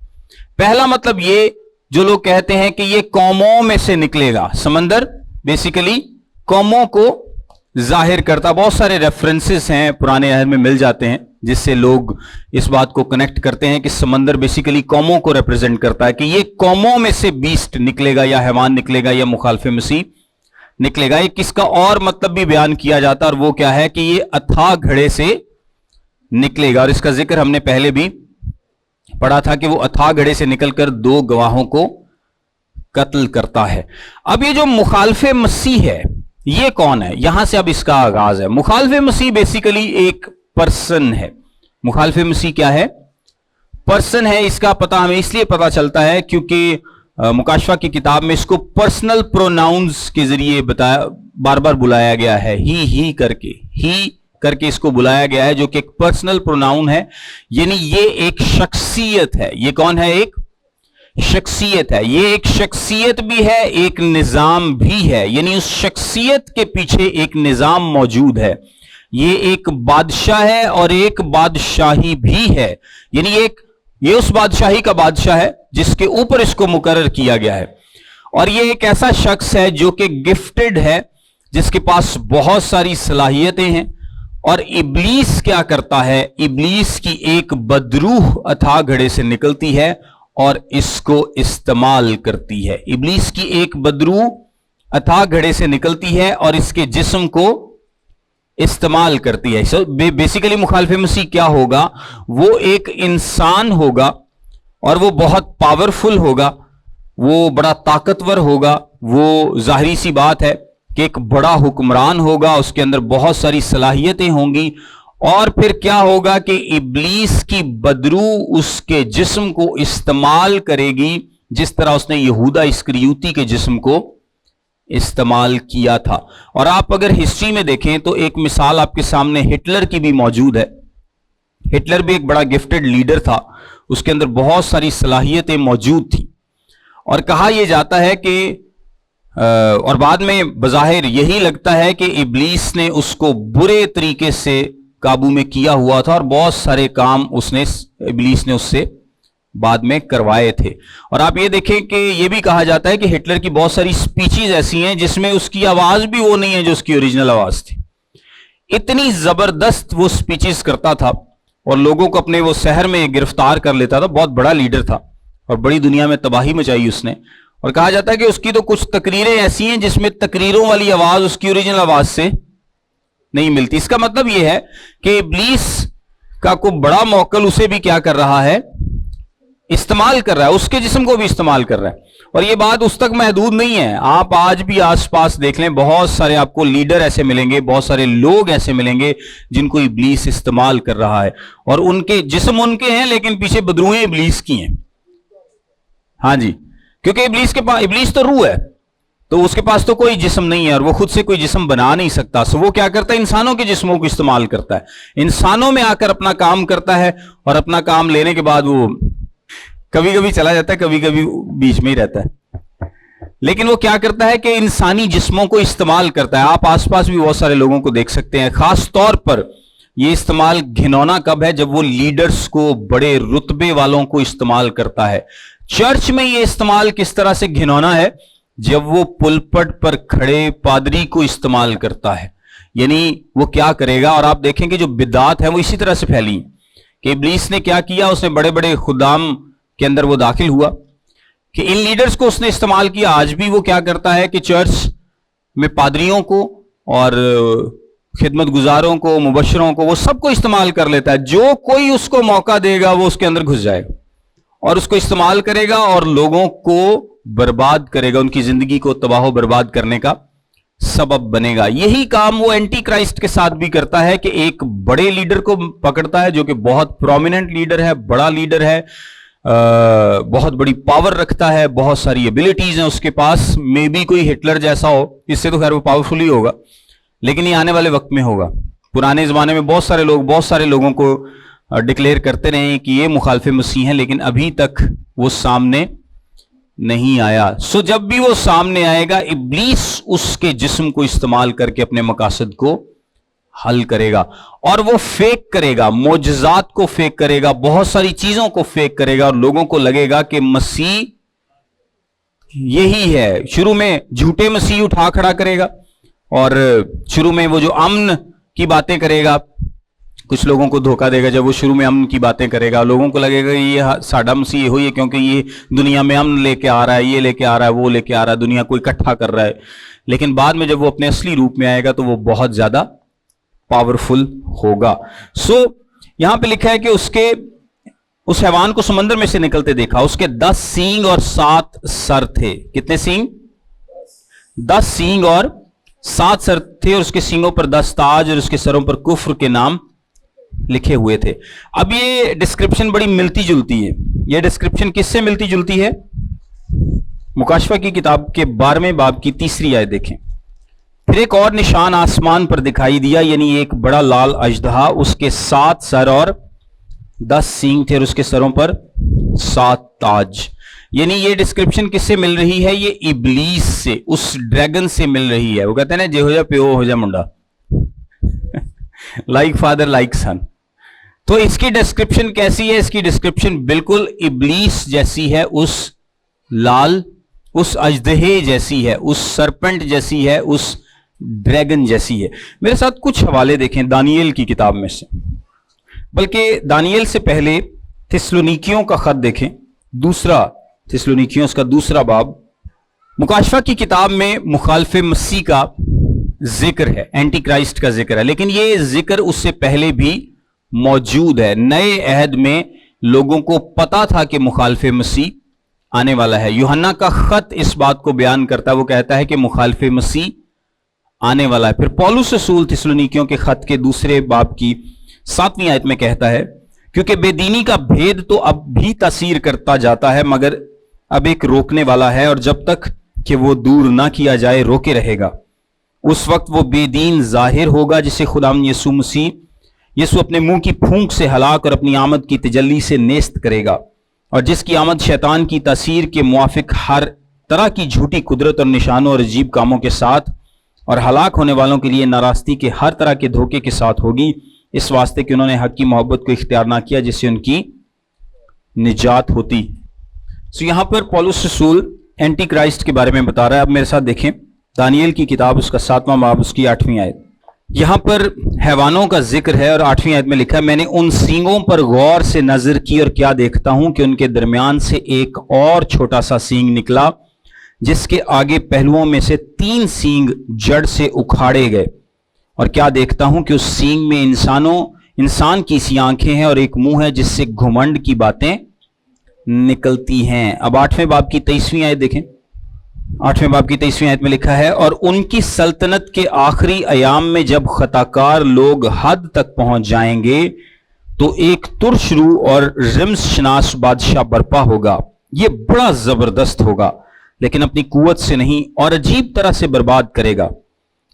पहला मतलब ये, जो लोग कहते हैं कि ये कौमों में से निकलेगा। समंदर बेसिकली कौमों को जाहिर करता। बहुत सारे रेफरेंसेस हैं पुराने अहद में मिल जाते हैं जिससे लोग इस बात को कनेक्ट करते हैं कि समंदर बेसिकली कौमों को रिप्रेजेंट करता है, कि ये कौमों में से बीस्ट निकलेगा या हैवान निकलेगा या मुखालफे मसीह निकलेगा। एक किसका और मतलब भी बयान किया जाता है, और वो क्या है कि ये अथाह घड़े से निकलेगा। और इसका जिक्र हमने पहले भी पढ़ा था कि वो अथाह घड़े से निकलकर दो गवाहों को कत्ल करता है। अब ये जो मुखालफे मसीह है, ये कौन है? यहां से अब इसका आगाज है। मुखालफे मसीह बेसिकली एक पर्सन है। मुखालफे मसीह क्या है? पर्सन है। इसका पता हमें इसलिए पता चलता है क्योंकि मुकाशफा की किताब में इसको पर्सनल प्रोनाउंस के जरिए बताया, बार बार बुलाया गया है। ही करके इसको बुलाया गया है, जो कि एक पर्सनल प्रोनाउन है। यानी ये एक शख्सियत है। ये कौन है? एक शख्सियत है। ये एक शख्सियत भी है, एक निजाम भी है। यानी उस शख्सियत के पीछे एक निजाम मौजूद है। ये एक बादशाह है और एक बादशाही भी है। यानी ये उस बादशाही का बादशाह है जिसके ऊपर इसको मुकर्रर किया गया है। और ये एक ऐसा शख्स है जो कि गिफ्टेड है, जिसके पास बहुत सारी सलाहियतें हैं। और इब्लीस क्या करता है? इब्लीस की एक बदरूह अथाह घड़े से निकलती है और इसको इस्तेमाल करती है। इब्लीस की एक बदरूह अथाह घड़े से निकलती है और इसके जिस्म को इस्तेमाल करती है। बेसिकली मुखालफे मसीह क्या होगा? वो एक इंसान होगा और वो बहुत पावरफुल होगा, वो बड़ा ताकतवर होगा। वो जाहिरी सी बात है कि एक बड़ा हुक्मरान होगा, उसके अंदर बहुत सारी सलाहियतें होंगी। और फिर क्या होगा कि इब्लीस की बदरू उसके जिस्म को इस्तेमाल करेगी, जिस तरह उसने यहूदा इस्करियोती के जिस्म को इस्तेमाल किया था। और आप अगर हिस्ट्री में देखें तो एक मिसाल आपके सामने हिटलर की भी मौजूद है। हिटलर भी एक बड़ा गिफ्टेड लीडर था, उसके अंदर बहुत सारी सलाहियतें मौजूद थी। और कहा यह जाता है कि और बाद में बज़ाहिर यही लगता है कि इब्लीस ने उसको बुरे तरीके से काबू में किया हुआ था और बहुत सारे काम इब्लीस ने उससे बाद में करवाए थे। और आप ये देखें कि ये भी कहा जाता है कि हिटलर की बहुत सारी स्पीचेस ऐसी हैं जिसमें उसकी आवाज भी वो नहीं है जो उसकी ओरिजिनल आवाज थी। इतनी जबरदस्त वो स्पीचेस करता था और लोगों को अपने वो शहर में गिरफ्तार कर लेता था। बहुत बड़ा लीडर था और बड़ी दुनिया में तबाही मचाई उसने। और कहा जाता है कि उसकी तो कुछ तकरीरें ऐसी हैं जिसमें तकरीरों वाली आवाज उसकी ओरिजिनल आवाज से नहीं मिलती। इसका मतलब यह है कि इब्लीस का कोई बड़ा मौकल उसे भी क्या कर रहा है? इस्तेमाल कर रहा है, उसके जिस्म को भी इस्तेमाल कर रहा है। और यह बात उस तक महदूद नहीं है। आप आज भी आसपास देख लें, बहुत सारे आपको लीडर ऐसे मिलेंगे, बहुत सारे लोग ऐसे मिलेंगे जिनको इब्लीस इस्तेमाल कर रहा है। और उनके जिस्म उनके हैं लेकिन पीछे बदरूहें इब्लीस की हैं। हाँ जी, क्योंकि इब्लीस तो रूह है, तो उसके पास तो कोई जिस्म नहीं है और वो खुद से कोई जिस्म बना नहीं सकता। सो वो क्या करता है? इंसानों के जिस्मों को इस्तेमाल करता है, इंसानों में आकर अपना काम करता है। और अपना काम लेने के बाद वो कभी कभी चला जाता है, कभी कभी बीच में ही रहता है। लेकिन वो क्या करता है कि इंसानी जिस्मों को इस्तेमाल करता है। आप आसपास भी बहुत सारे लोगों को देख सकते हैं। खास तौर पर ये इस्तेमाल घिनौना कब है? जब वो लीडर्स को, बड़े रुतबे वालों को इस्तेमाल करता है। चर्च में ये इस्तेमाल किस तरह से घिनौना है جب وہ پلپٹ پر کھڑے پادری کو استعمال کرتا ہے، یعنی وہ کیا کرے گا. اور آپ دیکھیں کہ جو بدعات ہیں وہ اسی طرح سے پھیلی کہ ابلیس نے کیا کیا، اس نے بڑے بڑے خدام کے اندر وہ داخل ہوا کہ ان لیڈرز کو اس نے استعمال کیا. آج بھی وہ کیا کرتا ہے کہ چرچ میں پادریوں کو اور خدمت گزاروں کو، مبشروں کو، وہ سب کو استعمال کر لیتا ہے. جو کوئی اس کو موقع دے گا وہ اس کے اندر گھس جائے گا اور اس کو استعمال کرے گا اور لوگوں کو برباد کرے گا، ان کی زندگی کو تباہ و برباد کرنے کا سبب بنے گا. یہی کام وہ اینٹی کرائسٹ کے ساتھ بھی کرتا ہے کہ ایک بڑے لیڈر کو پکڑتا ہے جو کہ بہت پرومیننٹ لیڈر ہے، بڑا لیڈر ہے، بہت بڑی پاور رکھتا ہے، بہت ساری ایبلٹیز ہیں اس کے پاس، مے بی کوئی ہٹلر جیسا ہو، اس سے تو خیر وہ پاورفل ہی ہوگا، لیکن یہ آنے والے وقت میں ہوگا. پرانے زمانے میں بہت سارے لوگوں کو ڈکلیئر کرتے رہے کہ یہ مخالف مسیح ہیں، لیکن ابھی تک وہ سامنے نہیں آیا. سو جب بھی وہ سامنے آئے گا، ابلیس اس کے جسم کو استعمال کر کے اپنے مقاصد کو حل کرے گا، اور وہ فیک کرے گا، معجزات کو فیک کرے گا، بہت ساری چیزوں کو فیک کرے گا، اور لوگوں کو لگے گا کہ مسیح یہی ہے. شروع میں جھوٹے مسیح اٹھا کھڑا کرے گا، اور شروع میں وہ جو امن کی باتیں کرے گا، کچھ لوگوں کو دھوکہ دے گا. جب وہ شروع میں امن کی باتیں کرے گا، لوگوں کو لگے گا یہ ساڈا مسیح یہ ہوئی ہے، کیونکہ یہ دنیا میں امن لے کے آ رہا ہے، یہ لے کے آ رہا ہے، وہ لے کے آ رہا ہے، دنیا کو اکٹھا کر رہا ہے. لیکن بعد میں جب وہ اپنے اصلی روپ میں آئے گا تو وہ بہت زیادہ پاورفل ہوگا. سو یہاں پہ لکھا ہے کہ اس حیوان کو سمندر میں سے نکلتے دیکھا، اس کے 10 سینگ اور 7 سر تھے. کتنے سینگ؟ 10 سینگ اور 7 سر تھے، اور اس کے سینگوں پر 10 تاج، اور اس کے سروں پر کفر کے نام لکھے ہوئے تھے. اب یہ ڈسکرپشن بڑی ملتی جلتی ہے. یہ ڈسکرپشن کس سے ملتی جلتی ہے؟ مکاشفہ کی کتاب کے 12ویں باب کی 3 آیت دیکھیں. پھر ایک اور نشان آسمان پر دکھائی دیا، یعنی ایک بڑا لال اژدہا، اس کے 7 سر اور 10 سینگ تھے، اور اس کے سروں پر 7 تاج. یعنی یہ ڈسکرپشن کس سے مل رہی ہے؟ یہ ابلیس سے، اس ڈریگن سے مل رہی ہے. وہ کہتے ہیں نا، جے ہو جا پیو ہو جا منڈا، لائک فادر لائک سن. تو اس کی ڈسکرپشن کیسی ہے؟ اس کی ڈسکرپشن بالکل ابلیس جیسی ہے، اس اژدہے جیسی ہے، اس سرپنٹ جیسی ہے، اس ڈریگن جیسی ہے. میرے ساتھ کچھ حوالے دیکھیں دانیل کی کتاب میں سے، بلکہ دانیل سے پہلے تھسلونیکیوں کا خط دیکھیں، 2 تھسلونیکیوں، اس کا 2 باب. مکاشفہ کی کتاب میں مخالف مسیح کا ذکر ہے، اینٹی کرائسٹ کا ذکر ہے، لیکن یہ ذکر اس سے پہلے بھی موجود ہے. نئے عہد میں لوگوں کو پتا تھا کہ مخالف مسیح آنے والا ہے. یوحنا کا خط اس بات کو بیان کرتا ہے، وہ کہتا ہے کہ مخالف مسیح آنے والا ہے. پھر پولس رسول تھسلونیکیوں کے خط کے 2 باب کی 7ویں آیت میں کہتا ہے، کیونکہ بے دینی کا بھید تو اب بھی تاثیر کرتا جاتا ہے، مگر اب ایک روکنے والا ہے، اور جب تک کہ وہ دور نہ کیا جائے روکے رہے گا. اس وقت وہ بے دین ظاہر ہوگا، جسے خداوند یسوع اپنے منہ کی پھونک سے ہلاک اور اپنی آمد کی تجلی سے نیست کرے گا، اور جس کی آمد شیطان کی تاثیر کے موافق ہر طرح کی جھوٹی قدرت اور نشانوں اور عجیب کاموں کے ساتھ، اور ہلاک ہونے والوں کے لیے ناراستی کے ہر طرح کے دھوکے کے ساتھ ہوگی، اس واسطے کہ انہوں نے حق کی محبت کو اختیار نہ کیا جس سے ان کی نجات ہوتی. یہاں پر پولس رسول اینٹی کرائسٹ کے بارے میں بتا رہا ہے. اب میرے ساتھ دیکھیں دانیل کی کتاب، اس کا 7واں باب، اس کی 8ویں آیت. یہاں پر حیوانوں کا ذکر ہے، اور 8ویں آیت میں لکھا ہے، میں نے ان سینگوں پر غور سے نظر کی، اور کیا دیکھتا ہوں کہ ان کے درمیان سے ایک اور چھوٹا سا سینگ نکلا، جس کے آگے پہلوؤں میں سے 3 سینگ جڑ سے اکھاڑے گئے. اور کیا دیکھتا ہوں کہ اس سینگ میں انسان کی سی آنکھیں ہیں، اور ایک منہ ہے جس سے گھمنڈ کی باتیں نکلتی ہیں. اب 8ویں باب کی 23ویں آیت دیکھیں. 8ویں باب کی 23ویں آیت میں لکھا ہے، اور ان کی سلطنت کے آخری ایام میں جب خطاکار لوگ حد تک پہنچ جائیں گے تو ایک ترش روح اور رمز شناس بادشاہ برپا ہوگا. یہ بڑا زبردست ہوگا، لیکن اپنی قوت سے نہیں، اور عجیب طرح سے برباد کرے گا،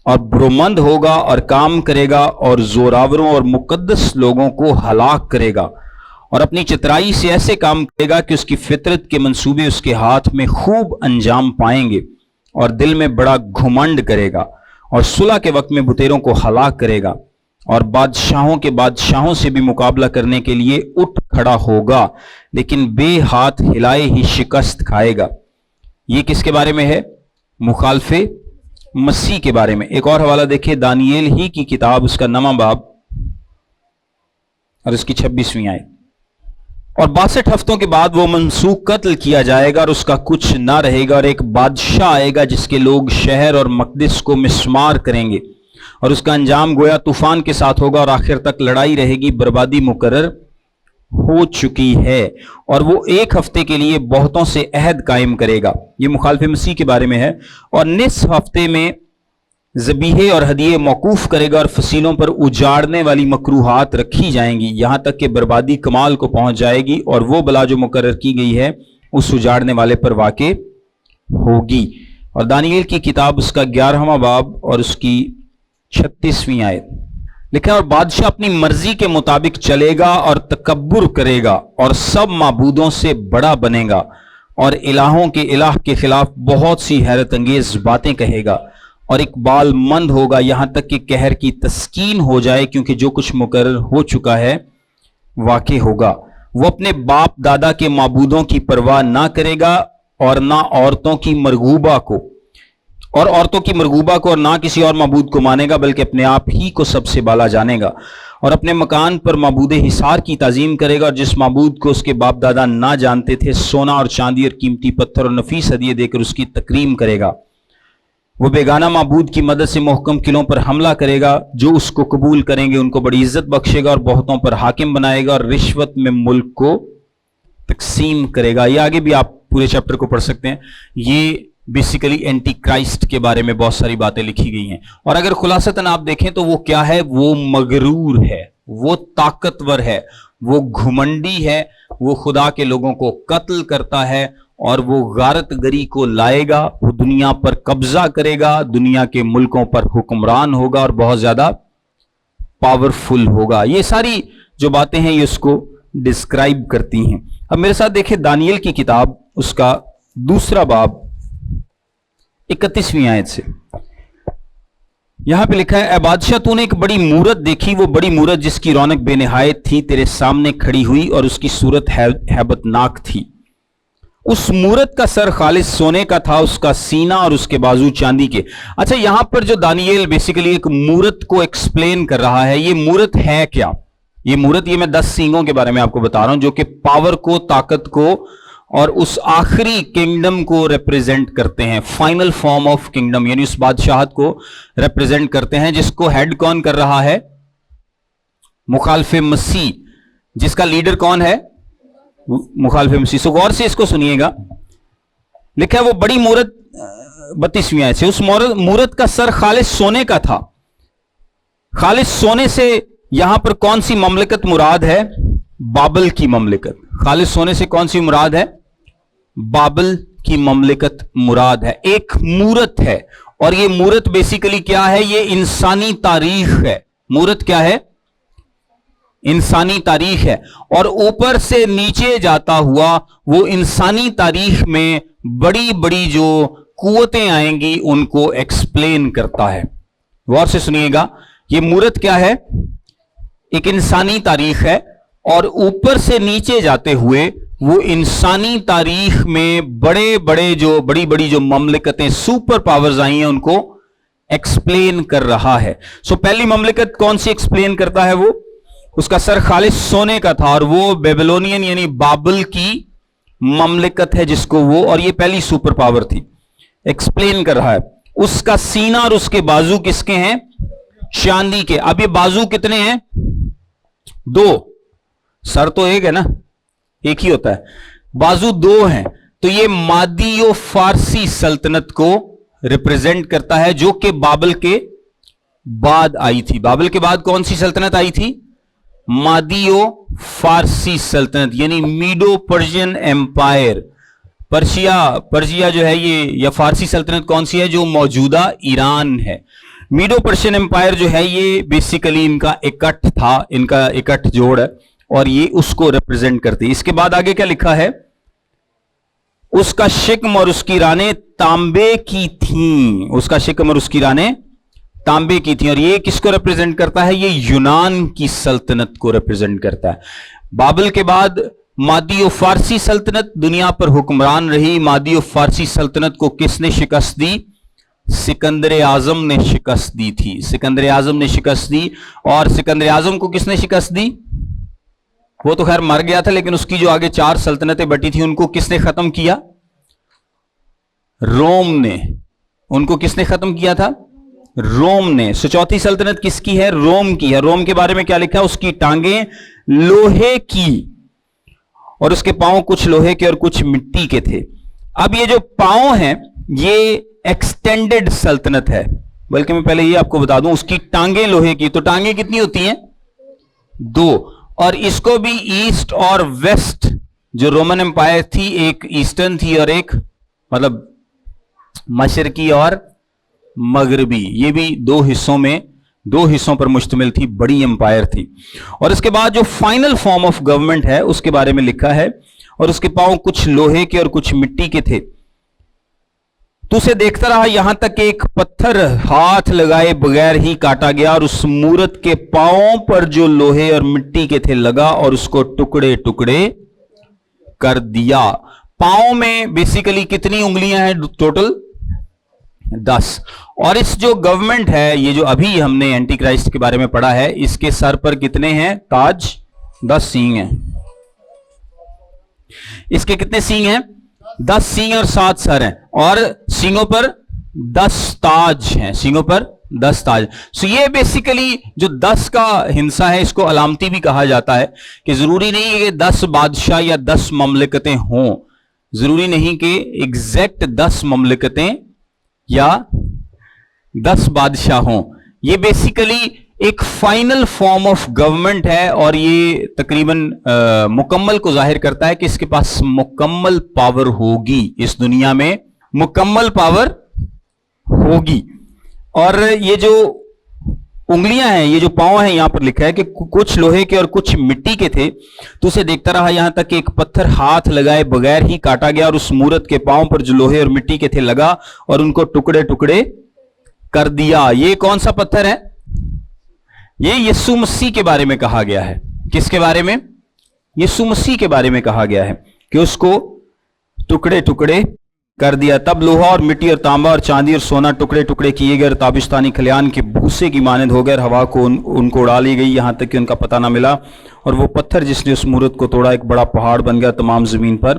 اور برومند ہوگا اور کام کرے گا، اور زوراوروں اور مقدس لوگوں کو ہلاک کرے گا، اور اپنی چترائی سے ایسے کام کرے گا کہ اس کی فطرت کے منصوبے اس کے ہاتھ میں خوب انجام پائیں گے، اور دل میں بڑا گھمنڈ کرے گا، اور صلح کے وقت میں بتیروں کو ہلاک کرے گا، اور بادشاہوں کے بادشاہوں سے بھی مقابلہ کرنے کے لیے اٹھ کھڑا ہوگا، لیکن بے ہاتھ ہلائے ہی شکست کھائے گا. یہ کس کے بارے میں ہے؟ मुखालफे मसीह के बारे में। एक और हवाला देखिए, दानियेल ही की किताब, उसका 9वां बाब और इसकी 26वीं आयत। और 62 हफ्तों के बाद वो मनसूख कत्ल किया जाएगा और उसका कुछ ना रहेगा, और एक बादशाह आएगा जिसके लोग शहर और मकदिस को मिस्मार करेंगे, और उसका अंजाम गोया तूफान के साथ होगा, और आखिर तक लड़ाई रहेगी। बर्बादी मुकर्रर हो चुकी है, और वो 1 हफ्ते के लिए बहुतों से अहद कायम करेगा। ये मुखालफे मसीह के बारे में है। और निस्फ हफ्ते में ज़बीहे और हदिये मौकूफ करेगा, और फसीलों पर उजाड़ने वाली मकरूहात रखी जाएंगी, यहां तक कि बर्बादी कमाल को पहुंच जाएगी, और वो बला जो मुकर्रर की गई है उस उजाड़ने वाले पर वाक़े होगी। और दानियेल की किताब, उसका 11वां बाब और उसकी 36वीं आयत लिखा है, और बादशाह अपनी मर्जी के मुताबिक चलेगा और तकब्बुर करेगा, और सब माबूदों से बड़ा बनेगा, और इलाहों के इलाह के खिलाफ बहुत सी हैरत अंगेज बातें कहेगा, और इकबाल मंद होगा यहां तक कि कहर की तस्कीन हो जाए, क्योंकि जो कुछ मुकर्रर हो चुका है वाक़े होगा। वो अपने बाप दादा के माबूदों की परवाह ना करेगा, और ना औरतों की मरगूबा को और ना किसी और माबूद को मानेगा, बल्कि अपने आप ही को सबसे बाला जानेगा, और अपने मकान पर माबूद हिसार की ताजीम करेगा, और जिस माबूद को उसके बाप दादा ना जानते थे सोना और चांदी और कीमती पत्थर और नफीस हदिये देकर उसकी तकरीम करेगा। वो बेगाना माबूद की मदद से मुहकम किलों पर हमला करेगा, जो उसको कबूल करेंगे उनको बड़ी इज्जत बख्शेगा, और बहुतों पर हाकिम बनाएगा, और रिश्वत में मुल्क को तकसीम करेगा। ये आगे भी आप पूरे चैप्टर को पढ़ सकते हैं। ये बेसिकली एंटी क्राइस्ट के बारे में बहुत सारी बातें लिखी गई हैं। और अगर खुलासतन आप देखें तो वो क्या है, वो मगरूर है, वो ताकतवर है, वो घुमंडी है, वो खुदा के लोगों को कत्ल करता है, और वो गारतगरी को लाएगा, वो दुनिया पर कब्जा करेगा, दुनिया के मुल्कों पर हुक्मरान होगा, और बहुत ज्यादा पावरफुल होगा। ये सारी जो बातें हैं ये उसको डिस्क्राइब करती हैं। अब मेरे साथ देखिए दानियेल की किताब, उसका 2 बाब 31वीं आयत से। यहां पे लिखा है, ए बादशाह तूने एक बड़ी मूरत देखी, वो बड़ी मूरत जिसकी रौनक बेनिहायत थी तेरे सामने खड़ी हुई, और उसकी सूरत हैबतनाक थी। उस मूरत का सर खालिस सोने का था, उसका सीना और उसके बाजू चांदी के। अच्छा, यहां पर जो दानियेल बेसिकली एक मूरत को एक्सप्लेन कर रहा है, ये मूरत है क्या? ये मूरत, ये मैं 10 सींगों के बारे में आपको बता रहा हूं, जो कि पावर को, ताकत को और उस आखिरी किंगडम को रिप्रेजेंट करते हैं, फाइनल फॉर्म ऑफ किंगडम, यानी उस बादशाहत को रिप्रेजेंट करते हैं, जिसको हेड कौन कर रहा है? मुखालफे मसीह। जिसका लीडर कौन है? मुखालफे मसीह। सो गौर से इसको सुनिएगा। लिखा है वो बड़ी मूरत, 32वीं आयत से, उस मूरत का सर खालिस सोने का था। खालिस सोने से यहां पर कौन सी ममलिकत मुराद है? बाबल की ममलिकत। खालिस सोने से कौन सी मुराद है? बाबल की ममलिकत मुराद है। एक मूरत है, और ये मूरत बेसिकली क्या है? ये इंसानी तारीख है। मूरत क्या है? इंसानी तारीख है, और ऊपर से नीचे जाता हुआ वो इंसानी तारीख में बड़ी बड़ी जो कुव्वतें आएंगी उनको एक्सप्लेन करता है। गौर से सुनिएगा, ये मूरत क्या है? एक इंसानी तारीख है, और ऊपर से नीचे जाते हुए वो इंसानी तारीख में बड़ी बड़ी जो ममलिकतें, सुपर पावर्स आई हैं, उनको एक्सप्लेन कर रहा है। सो पहली ममलिकत कौन सी एक्सप्लेन करता है? वो उसका सर खालिस सोने का था, और वो बेबीलोनियन यानी बाबल की ममलिकत है, जिसको वो, और ये पहली सुपर पावर थी, एक्सप्लेन कर रहा है। उसका सीना और उसके बाजू किसके हैं? चांदी के। अब ये बाजू कितने हैं? 2। सर तो एक है ना, एक ही होता है, बाजू 2 हैं। तो ये मादियो फारसी सल्तनत को रिप्रेजेंट करता है, जो कि बाबल के बाद आई थी। बाबल के बाद कौन सी सल्तनत आई थी? मादियो फारसी सल्तनत, यानी मीडो पर्शियन एम्पायर। पर्शिया जो है ये, या फारसी सल्तनत कौन सी है? जो मौजूदा ईरान है। मीडो पर्शियन एम्पायर जो है ये बेसिकली इनका इकट्ठ था, इनका इकट्ठ जोड़ है, और ये उसको रिप्रेजेंट करती है। इसके बाद आगे क्या लिखा है? उसका शिकम और उसकी रानें तांबे की थीं। उसका शिकम और उसकी रानें तांबे की थी, और ये किसको रिप्रेजेंट करता है? ये यूनान की सल्तनत को रिप्रेजेंट करता है। बाबल के बाद मादियो फारसी सल्तनत दुनिया पर हुक्मरान रही। मादियो फारसी सल्तनत को किसने शिकस्त दी? सिकंदर आजम ने शिकस्त दी थी। सिकंदर आजम ने शिकस्त दी, और सिकंदर आजम को किसने शिकस्त दी? वो तो खैर मर गया था, लेकिन उसकी जो आगे 4 सल्तनतें बटी थी उनको किसने खत्म किया? रोम ने। उनको किसने खत्म किया था? रोम ने। सो चौथी सल्तनत किसकी है? रोम की है। रोम के बारे में क्या लिखा है? उसकी टांगें लोहे की और उसके पांव कुछ लोहे के और कुछ मिट्टी के थे। अब ये जो पांव हैं ये एक्सटेंडेड सल्तनत है, बल्कि मैं पहले ये आपको बता दूं, उसकी टांगें लोहे की। तो टांगें कितनी होती हैं? 2। और इसको भी ईस्ट और वेस्ट, जो रोमन एम्पायर थी, एक ईस्टर्न थी और एक मतलब मशरकी और मगरबी, ये भी 2 हिस्सों पर मुश्तमिल थी, बड़ी एम्पायर थी। और इसके बाद जो फाइनल फॉर्म ऑफ गवर्नमेंट है उसके बारे में लिखा है, और उसके पांव कुछ लोहे के और कुछ मिट्टी के थे। तो उसे देखता रहा यहां तक एक पत्थर हाथ लगाए बगैर ही काटा गया, और उस मूरत के पांवों पर जो लोहे और मिट्टी के थे लगा और उसको टुकड़े टुकड़े कर दिया। पांव में बेसिकली कितनी उंगलियां हैं टोटल? 10। और इस जो गवर्नमेंट है, ये जो अभी हमने एंटी क्राइस्ट के बारे में पढ़ा है, इसके सर पर कितने हैं ताज? 10 सींग हैं। इसके कितने सींग हैं? 10 सींग और 7 सर हैं, और सींगों पर 10 ताज हैं। सींगों पर 10 ताज। सो ये बेसिकली जो 10 का हिंसा है, इसको अलामती भी कहा जाता है, कि जरूरी नहीं है कि 10 बादशाह या 10 ममलिकतें हों, जरूरी नहीं कि एग्जैक्ट 10 ममलिकतें या 10 बादशाह हों। ये बेसिकली एक फाइनल फॉर्म ऑफ गवर्नमेंट है, और ये तकरीबन मुकम्मल को जाहिर करता है कि इसके पास मुकम्मल पावर होगी, इस दुनिया में मुकम्मल पावर होगी। और ये जो उंगलियां हैं, ये जो पांव हैं, यहां पर लिखा है कि कुछ लोहे के और कुछ मिट्टी के थे। तो उसे देखता रहा यहां तक एक पत्थर हाथ लगाए बगैर ही काटा गया, और उस मूरत के पांव पर जो लोहे और मिट्टी के थे लगा और उनको टुकड़े टुकड़े कर दिया। ये कौन सा पत्थर है? ये यीशु मसीह के बारे में कहा गया है। किसके बारे में? यीशु मसीह के बारे में कहा गया है कि उसको टुकड़े टुकड़े कर दिया। तब लोहा और मिट्टी और तांबा और चांदी और सोना टुकड़े टुकड़े किए गए, और ताबिश्तानी खलियान के भूसे की मानंद हो गए, और हवा को उनको उड़ा ली गई, यहां तक कि उनका पता ना मिला। और वो पत्थर जिसने उस मूरत को तोड़ा एक बड़ा पहाड़ बन गया, तमाम जमीन पर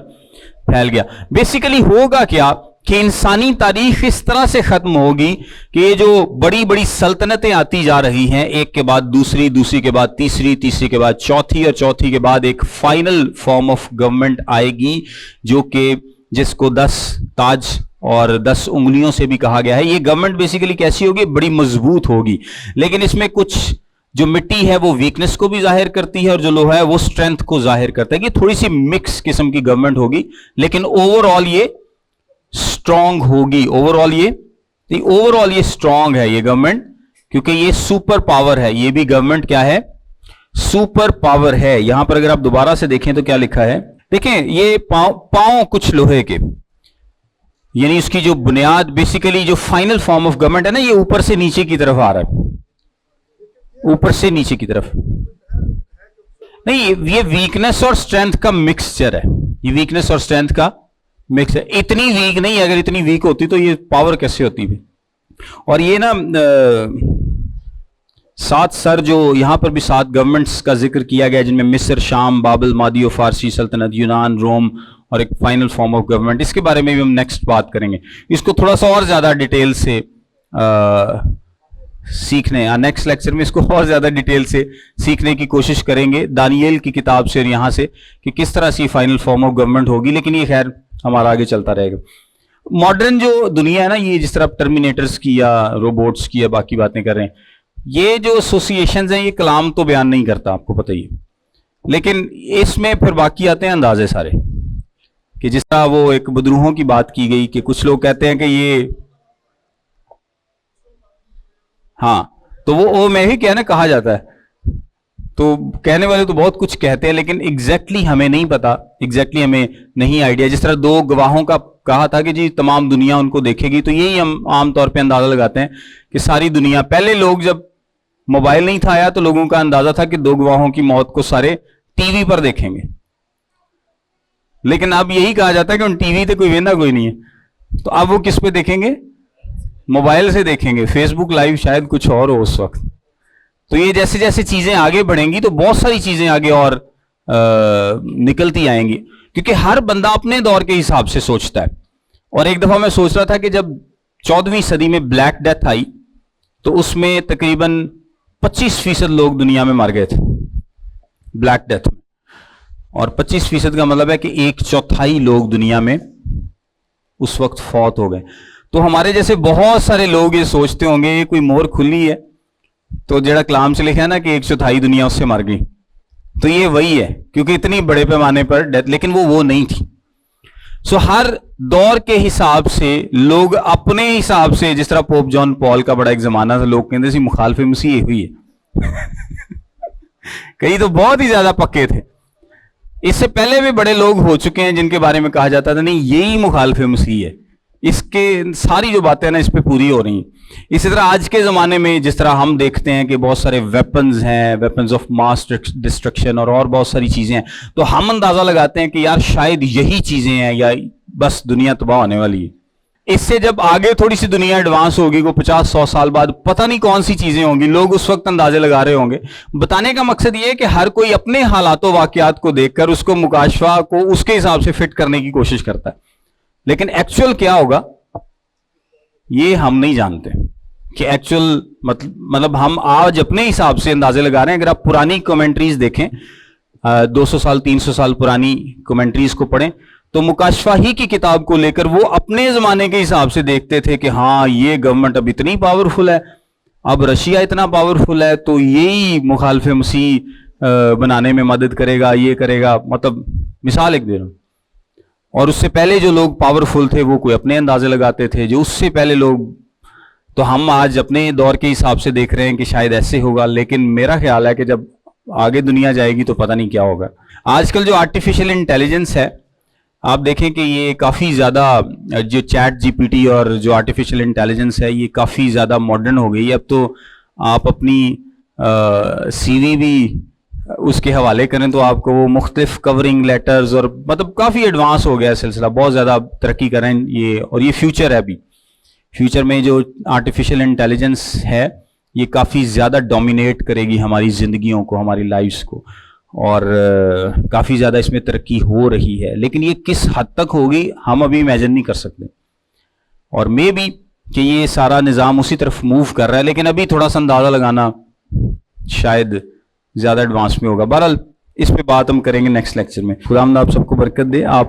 फैल गया। बेसिकली होगा क्या कि इंसानी तारीख इस तरह से खत्म होगी कि ये जो बड़ी बड़ी सल्तनतें आती जा रही हैं, एक के बाद दूसरी, दूसरी के बाद तीसरी, तीसरी के बाद चौथी, और चौथी के बाद एक फाइनल फॉर्म ऑफ गवर्नमेंट आएगी, जो कि जिसको 10 ताज और 10 उंगलियों से भी कहा गया है। ये गवर्नमेंट बेसिकली कैसी होगी? बड़ी मजबूत होगी, लेकिन इसमें कुछ जो मिट्टी है वो वीकनेस को भी जाहिर करती है, और जो लोहा है वो स्ट्रेंथ को जाहिर करता है, कि थोड़ी सी मिक्स किस्म की गवर्नमेंट होगी, लेकिन ओवरऑल ये स्ट्रांग होगी। ओवरऑल ये स्ट्रांग है ये गवर्नमेंट, क्योंकि ये सुपर पावर है। ये भी गवर्नमेंट क्या है? सुपर पावर है। यहां पर अगर आप दोबारा से देखें तो क्या लिखा है? देखें, ये पांव कुछ लोहे के, यानी उसकी जो बुनियाद, बेसिकली जो फाइनल फॉर्म ऑफ गवर्नमेंट है ना, ये ऊपर से नीचे की तरफ आ रहा है, ऊपर से नीचे की तरफ नहीं। ये वीकनेस और स्ट्रेंथ का मिक्सचर है। ये वीकनेस और स्ट्रेंथ का मिक्स है। इतनी वीक नहीं, अगर इतनी वीक होती तो ये पावर कैसे होती भी। और ये ना 7 सर, जो यहां पर भी 7 गवर्नमेंट्स का जिक्र किया गया, जिनमें मिस्र, शाम, बाबल, मादी और फारसी सल्तनत, यूनान, रोम, और एक फाइनल फॉर्म ऑफ गवर्नमेंट। इसके बारे में भी हम नेक्स्ट बात करेंगे। इसको थोड़ा सा और ज्यादा डिटेल से सीखने, नेक्स्ट लेक्चर में इसको और ज्यादा डिटेल से सीखने की कोशिश करेंगे दानियेल की किताब से और यहां से, कि किस तरह से फाइनल फॉर्म ऑफ गवर्नमेंट होगी। लेकिन ये खैर हमारा आगे चलता रहेगा। मॉडर्न जो दुनिया है ना, ये जिस तरह टर्मिनेटर्स की या रोबोट्स की या बाकी बातें कर रहे हैं, ये जो एसोसिएशंस हैं, ये कलाम तो बयान नहीं करता, आपको पता ही है, लेकिन इसमें फिर बाकी आते हैं अंदाजे सारे, कि जिस तरह वो एक बदरूहों की बात की गई, कि कुछ लोग कहते हैं कि ये, हाँ, तो वो मैं ही कहना कहा जाता है, तो कहने वाले तो बहुत कुछ कहते हैं, लेकिन एग्जैक्टली हमें नहीं पता, एग्जैक्टली हमें नहीं आइडिया। जिस तरह 2 गवाहों का कहा था कि जी तमाम दुनिया उनको देखेगी, तो यही हम आमतौर पे अंदाजा लगाते हैं कि सारी दुनिया, पहले लोग जब मोबाइल नहीं था आया तो लोगों का अंदाजा था कि 2 गवाहों की मौत को सारे टीवी पर देखेंगे, लेकिन अब यही कहा जाता है कि उन टीवी पे कोई वेंदा कोई नहीं है, तो अब वो किस पे देखेंगे? موبائل سے دیکھیں گے, فیس بک لائیو شاید کچھ اور ہو اس وقت. تو یہ جیسے جیسے چیزیں آگے بڑھیں گی تو بہت ساری چیزیں آگے اور نکلتی آئیں گی, کیونکہ ہر بندہ اپنے دور کے حساب سے سوچتا ہے. اور ایک دفعہ میں سوچ رہا تھا کہ جب 14ویں صدی میں بلیک ڈیتھ آئی تو اس میں تقریباً 25% لوگ دنیا میں مر گئے تھے بلیک ڈیتھ میں, اور 25% کا مطلب ہے کہ 1/4 لوگ دنیا میں اس وقت فوت ہو گئے. تو ہمارے جیسے بہت سارے لوگ یہ سوچتے ہوں گے یہ کوئی مور کھلی ہے, تو جڑا کلام سے لکھا ہے نا کہ 1/4 دنیا اس سے مر گئی, تو یہ وہی ہے کیونکہ اتنی بڑے پیمانے پر ڈیتھ, لیکن وہ نہیں تھی. سو ہر دور کے حساب سے لوگ اپنے حساب سے, جس طرح پوپ جان پال کا بڑا ایک زمانہ تھا, لوگ کہتے تھے مخالف مسیح ہوئی ہے کئی تو بہت ہی زیادہ پکے تھے. اس سے پہلے بھی بڑے لوگ ہو چکے ہیں جن کے بارے میں کہا جاتا تھا نہیں یہی مخالف مسیح ہے, اس کے ساری جو باتیں نا اس پہ پوری ہو رہی ہیں. اسی طرح آج کے زمانے میں جس طرح ہم دیکھتے ہیں کہ بہت سارے ویپنز ہیں, ویپنز آف ماس ڈسٹرکشن اور بہت ساری چیزیں ہیں, تو ہم اندازہ لگاتے ہیں کہ یار شاید یہی چیزیں ہیں یا بس دنیا تباہ ہونے والی ہے. اس سے جب آگے تھوڑی سی دنیا ایڈوانس ہوگی, کو 50-100 سال بعد پتہ نہیں کون سی چیزیں ہوں گی, لوگ اس وقت اندازے لگا رہے ہوں گے. بتانے کا مقصد یہ ہے کہ ہر کوئی اپنے حالات و واقعات کو دیکھ کر اس کو مکاشفہ کو اس کے حساب سے فٹ کرنے کی کوشش کرتا ہے, لیکن ایکچوئل کیا ہوگا یہ ہم نہیں جانتے کہ ایکچوئل مطلب ہم آج اپنے حساب سے اندازے لگا رہے ہیں. اگر آپ پرانی کمنٹریز دیکھیں, 200 سال 300 سال پرانی کمنٹریز کو پڑھیں, تو مکاشفہ ہی کی کتاب کو لے کر وہ اپنے زمانے کے حساب سے دیکھتے تھے کہ ہاں یہ گورنمنٹ اب اتنی پاورفل ہے, اب رشیا اتنا پاورفل ہے, تو یہی مخالف مسیح بنانے میں مدد کرے گا, یہ کرے گا. مطلب مثال ایک دے رہا ہوں, اور اس سے پہلے جو لوگ پاورفل تھے وہ کوئی اپنے اندازے لگاتے تھے, جو اس سے پہلے لوگ. تو ہم آج اپنے دور کے حساب سے دیکھ رہے ہیں کہ شاید ایسے ہوگا, لیکن میرا خیال ہے کہ جب آگے دنیا جائے گی تو پتہ نہیں کیا ہوگا. آج کل جو آرٹیفیشل انٹیلیجنس ہے, آپ دیکھیں کہ یہ کافی زیادہ, جو چیٹ جی پی ٹی اور جو آرٹیفیشل انٹیلیجنس ہے یہ کافی زیادہ ماڈرن ہو گئی ہے. اب تو آپ اپنی سی وی بھی اس کے حوالے کریں تو آپ کو وہ مختلف کورنگ لیٹرز, اور مطلب کافی ایڈوانس ہو گیا ہے سلسلہ, بہت زیادہ ترقی کریں یہ, اور یہ فیوچر ہے. ابھی فیوچر میں جو آرٹیفیشل انٹیلیجنس ہے یہ کافی زیادہ ڈومینیٹ کرے گی ہماری زندگیوں کو, ہماری لائفز کو, اور کافی زیادہ اس میں ترقی ہو رہی ہے. لیکن یہ کس حد تک ہوگی ہم ابھی امیجن نہیں کر سکتے, اور مے بی کہ یہ سارا نظام اسی طرف موو کر رہا ہے, لیکن ابھی تھوڑا سا اندازہ لگانا شاید زیادہ ایڈوانس میں ہوگا. بہرحال اس پہ بات ہم کریں گے نیکسٹ لیکچر میں. خداوند آپ سب کو برکت دے. آپ